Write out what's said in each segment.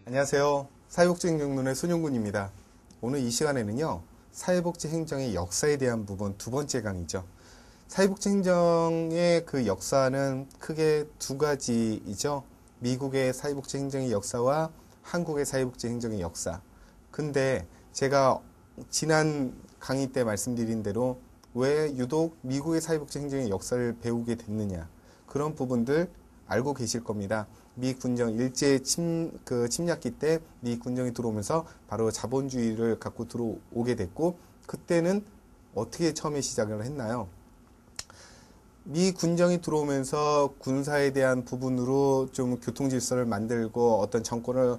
안녕하세요. 사회복지행정론의 손용군입니다. 오늘 이 시간에는요, 사회복지행정의 역사에 대한 부분 두 번째 강의죠. 사회복지행정의 그 역사는 크게 두 가지이죠. 미국의 사회복지행정의 역사와 한국의 사회복지행정의 역사. 근데 제가 지난 강의 때 말씀드린 대로 왜 유독 미국의 사회복지행정의 역사를 배우게 됐느냐. 그런 부분들 알고 계실 겁니다. 미 군정 일제 침략기 때 미 군정이 들어오면서 바로 자본주의를 갖고 들어오게 됐고, 그때는 어떻게 처음에 시작을 했나요? 미 군정이 들어오면서 군사에 대한 부분으로 좀 교통 질서를 만들고 어떤 정권을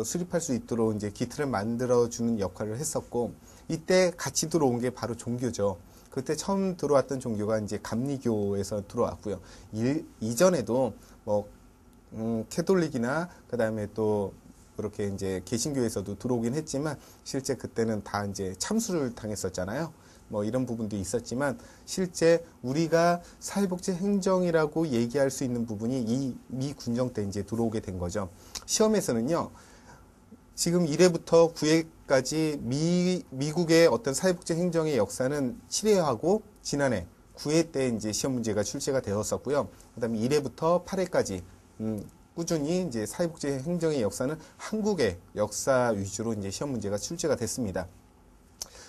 수립할 수 있도록 이제 기틀을 만들어주는 역할을 했었고, 이때 같이 들어온 게 바로 종교죠. 그때 처음 들어왔던 종교가 이제 감리교에서 들어왔고요. 이전에도 캐톨릭이나 그 다음에 또 그렇게 이제 개신교에서도 들어오긴 했지만 실제 그때는 다 이제 참수를 당했었잖아요. 이런 부분도 있었지만 실제 우리가 사회복지 행정이라고 얘기할 수 있는 부분이 이 미 군정 때 이제 들어오게 된 거죠. 시험에서는요, 지금 1회부터 9회까지 미국의 어떤 사회복지 행정의 역사는 7회하고 지난해 9회 때 이제 시험 문제가 출제가 되었었고요. 그 다음에 1회부터 8회까지 꾸준히 이제 사회복지 행정의 역사는 한국의 역사 위주로 이제 시험 문제가 출제가 됐습니다.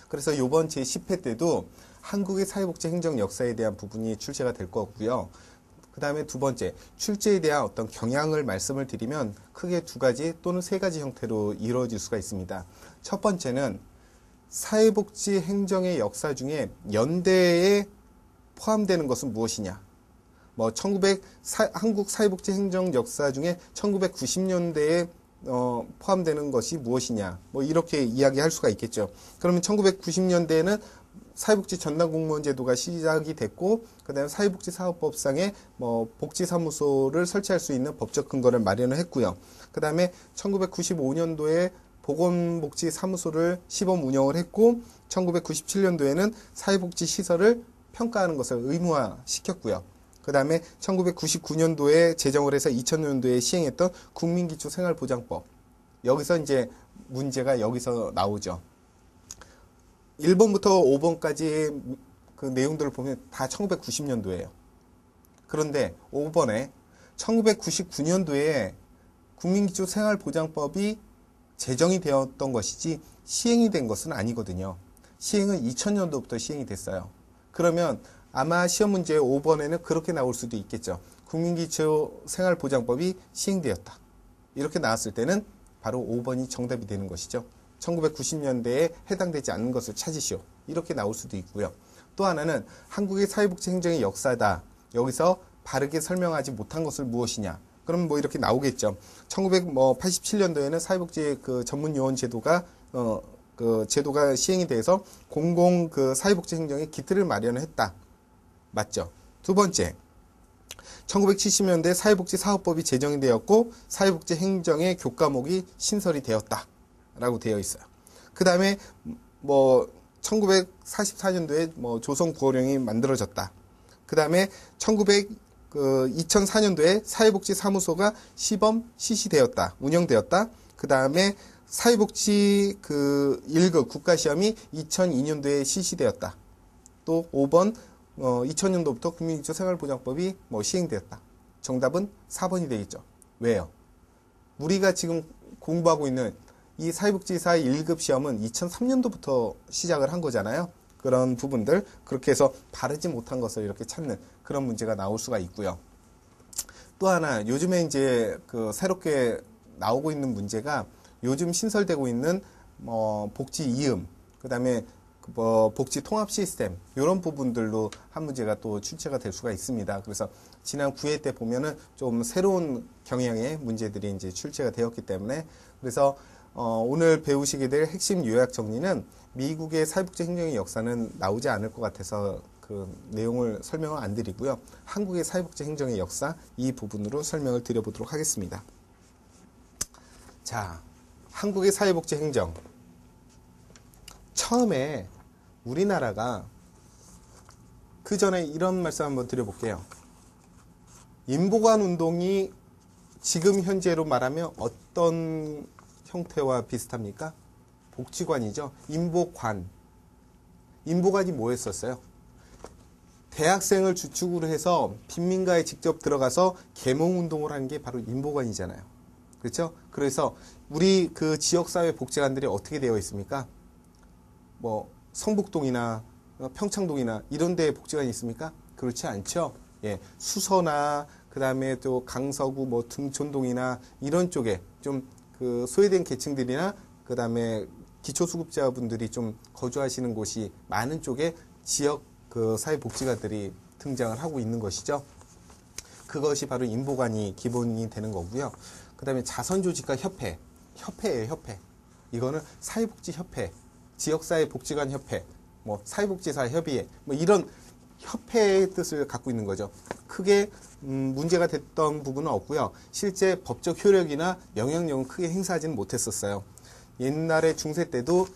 그래서 이번 제 10회 때도 한국의 사회복지 행정 역사에 대한 부분이 출제가 될 거고요. 그 다음에 두 번째, 출제에 대한 어떤 경향을 말씀을 드리면 크게 두 가지 또는 세 가지 형태로 이루어질 수가 있습니다. 첫 번째는 사회복지 행정의 역사 중에 연대에 포함되는 것은 무엇이냐. 한국 사회복지 행정 역사 중에 1990년대에 포함되는 것이 무엇이냐. 이렇게 이야기할 수가 있겠죠. 그러면 1990년대에는 사회복지 전담 공무원 제도가 시작이 됐고, 그 다음에 사회복지사업법상에 복지사무소를 설치할 수 있는 법적 근거를 마련을 했고요. 그 다음에 1995년도에 보건복지사무소를 시범 운영을 했고, 1997년도에는 사회복지시설을 평가하는 것을 의무화시켰고요. 그 다음에 1999년도에 제정을 해서 2000년도에 시행했던 국민기초생활보장법. 여기서 이제 문제가 여기서 나오죠. 1번부터 5번까지 그 내용들을 보면 다 1990년도예요. 그런데 5번에 1999년도에 국민기초생활보장법이 제정이 되었던 것이지 시행이 된 것은 아니거든요. 시행은 2000년도부터 시행이 됐어요. 그러면 아마 시험 문제 5번에는 그렇게 나올 수도 있겠죠. 국민기초생활보장법이 시행되었다. 이렇게 나왔을 때는 바로 5번이 정답이 되는 것이죠. 1990년대에 해당되지 않는 것을 찾으시오. 이렇게 나올 수도 있고요. 또 하나는 한국의 사회복지 행정의 역사다. 여기서 바르게 설명하지 못한 것을 무엇이냐. 그럼 이렇게 나오겠죠. 1987년도에는 사회복지 전문요원 제도가 제도가 시행이 돼서 공공 사회복지 행정의 기틀을 마련을 했다. 맞죠? 두 번째, 1970년대 사회복지사업법이 제정이 되었고 사회복지 행정의 교과목이 신설이 되었다 라고 되어 있어요. 그 다음에 1944년도에 조선 구호령이 만들어졌다. 그 다음에 2004년도에 사회복지사무소가 시범 실시되었다. 운영되었다. 그 다음에 사회복지 1급 국가시험이 2002년도에 실시되었다. 또 5번 2000년도부터 국민기초생활보장법이 시행되었다. 정답은 4번이 되겠죠. 왜요? 우리가 지금 공부하고 있는 이 사회복지사 1급 시험은 2003년도부터 시작을 한 거잖아요. 그런 부분들, 그렇게 해서 바르지 못한 것을 이렇게 찾는 그런 문제가 나올 수가 있고요. 또 하나, 요즘에 이제 새롭게 나오고 있는 문제가 요즘 신설되고 있는 복지 이음, 그 다음에 복지 통합 시스템, 이런 부분들로 한 문제가 또 출제가 될 수가 있습니다. 그래서 지난 9회 때 보면은 좀 새로운 경향의 문제들이 이제 출제가 되었기 때문에, 그래서 오늘 배우시게 될 핵심 요약 정리는 미국의 사회복지 행정의 역사는 나오지 않을 것 같아서 그 내용을 설명을 안 드리고요. 한국의 사회복지 행정의 역사 이 부분으로 설명을 드려보도록 하겠습니다. 자, 한국의 사회복지 행정. 처음에 우리나라가 그 전에 이런 말씀 한번 드려볼게요. 인보관 운동이 지금 현재로 말하면 어떤 형태와 비슷합니까? 복지관이죠. 인보관. 인보관이 뭐였었어요? 대학생을 주축으로 해서 빈민가에 직접 들어가서 계몽운동을 하는 게 바로 인보관이잖아요. 그렇죠? 그래서 우리 그 지역사회 복지관들이 어떻게 되어 있습니까? 뭐 성북동이나 평창동이나 이런 데에 복지관이 있습니까? 그렇지 않죠. 예, 수서나 그 다음에 또 강서구 뭐 등촌동이나 이런 쪽에 좀 그 소외된 계층들이나 그 다음에 기초수급자분들이 좀 거주하시는 곳이 많은 쪽에 지역 그 사회복지관들이 등장을 하고 있는 것이죠. 그것이 바로 인보관이 기본이 되는 거고요. 그 다음에 자선조직과 협회, 협회예요, 협회. 이거는 사회복지협회, 지역사회복지관 협회, 뭐 사회복지사 협의회, 뭐 이런 협회의 뜻을 갖고 있는 거죠. 크게 문제가 됐던 부분은 없고요. 실제 법적 효력이나 영향력은 크게 행사하지는 못했었어요. 옛날에 중세 때도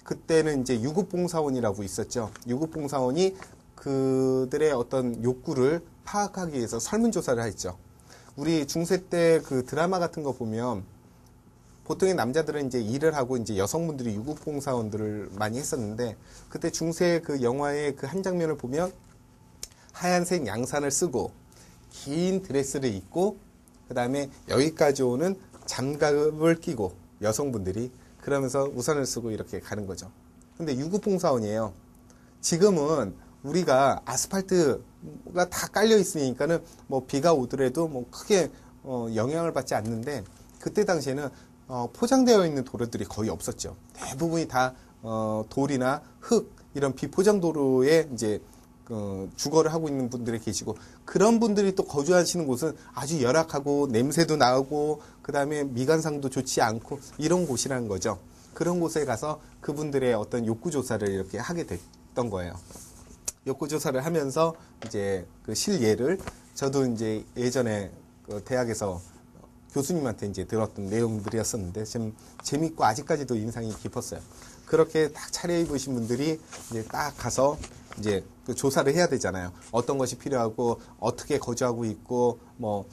그때는 이제 유급봉사원이라고 있었죠. 유급봉사원이 그들의 어떤 욕구를 파악하기 위해서 설문조사를 했죠. 우리 중세 때 그 드라마 같은 거 보면 보통의 남자들은 이제 일을 하고 이제 여성분들이 유급봉사원들을 많이 했었는데 그때 중세 그 영화의 그 한 장면을 보면 하얀색 양산을 쓰고 긴 드레스를 입고 그 다음에 여기까지 오는 장갑을 끼고 여성분들이 그러면서 우산을 쓰고 이렇게 가는 거죠. 근데 유급봉사원이에요. 지금은 우리가 아스팔트가 다 깔려 있으니까는 뭐 비가 오더라도 뭐 크게 영향을 받지 않는데 그때 당시에는 포장되어 있는 도로들이 거의 없었죠. 대부분이 다 돌이나 흙 이런 비포장 도로에 이제 주거를 하고 있는 분들이 계시고 그런 분들이 또 거주하시는 곳은 아주 열악하고 냄새도 나고 그 다음에 미관상도 좋지 않고 이런 곳이라는 거죠. 그런 곳에 가서 그분들의 어떤 욕구 조사를 이렇게 하게 됐던 거예요. 욕구 조사를 하면서 이제 그 실예를 저도 이제 예전에 그 대학에서 교수님한테 이제 들었던 내용들이었었는데 좀 재밌고 아직까지도 인상이 깊었어요. 그렇게 딱 차려입으신 분들이 이제 딱 가서 이제 그 조사를 해야 되잖아요. 어떤 것이 필요하고 어떻게 거주하고 있고 뭐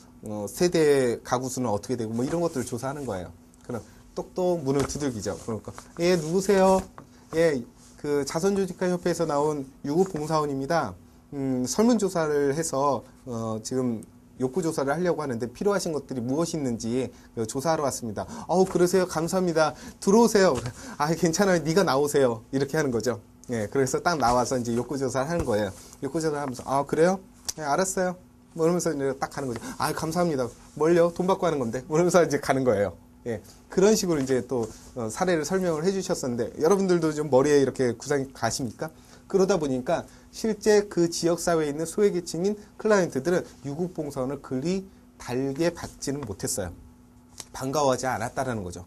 세대 가구 수는 어떻게 되고 뭐 이런 것들을 조사하는 거예요. 그럼 똑똑 문을 두들기죠. 그러니까 예 누구세요? 예 그 자선조직가 협회에서 나온 유급봉사원입니다. 설문조사를 해서 지금 욕구조사를 하려고 하는데 필요하신 것들이 무엇이 있는지 조사하러 왔습니다. 그러세요? 감사합니다. 들어오세요. 아, 괜찮아요. 네가 나오세요. 이렇게 하는 거죠. 예, 그래서 딱 나와서 이제 욕구조사를 하는 거예요. 욕구조사를 하면서, 그래요? 예, 알았어요. 뭐 이러면서 이제 딱 가는 거죠. 아, 감사합니다. 뭘요? 돈 받고 하는 건데. 뭐 이러면서 이제 가는 거예요. 예, 그런 식으로 이제 또 사례를 설명을 해 주셨었는데, 여러분들도 좀 머리에 이렇게 구상이 가십니까? 그러다 보니까 실제 그 지역사회에 있는 소외계층인 클라이언트들은 유급봉사원을 그리 달게 받지는 못했어요. 반가워하지 않았다라는 거죠.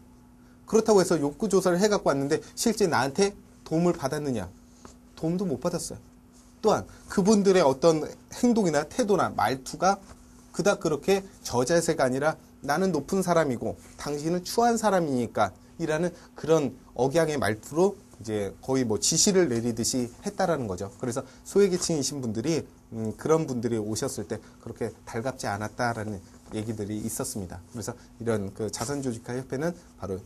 그렇다고 해서 욕구조사를 해갖고 왔는데 실제 나한테 도움을 받았느냐? 도움도 못 받았어요. 또한 그분들의 어떤 행동이나 태도나 말투가 그닥 그렇게 저자세가 아니라 나는 높은 사람이고 당신은 추한 사람이니까 이라는 그런 억양의 말투로 이제 거의 뭐 지시를 내리듯이 했다라는 거죠. 그래서 소외계층이신 분들이 그런 분들이 오셨을 때 그렇게 달갑지 않았다라는 얘기들이 있었습니다. 그래서 이런 그 자선조직화 협회는 바로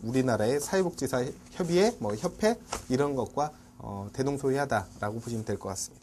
우리나라의 사회복지사 협의회, 뭐 협회 이런 것과 대동소이하다라고 보시면 될 것 같습니다.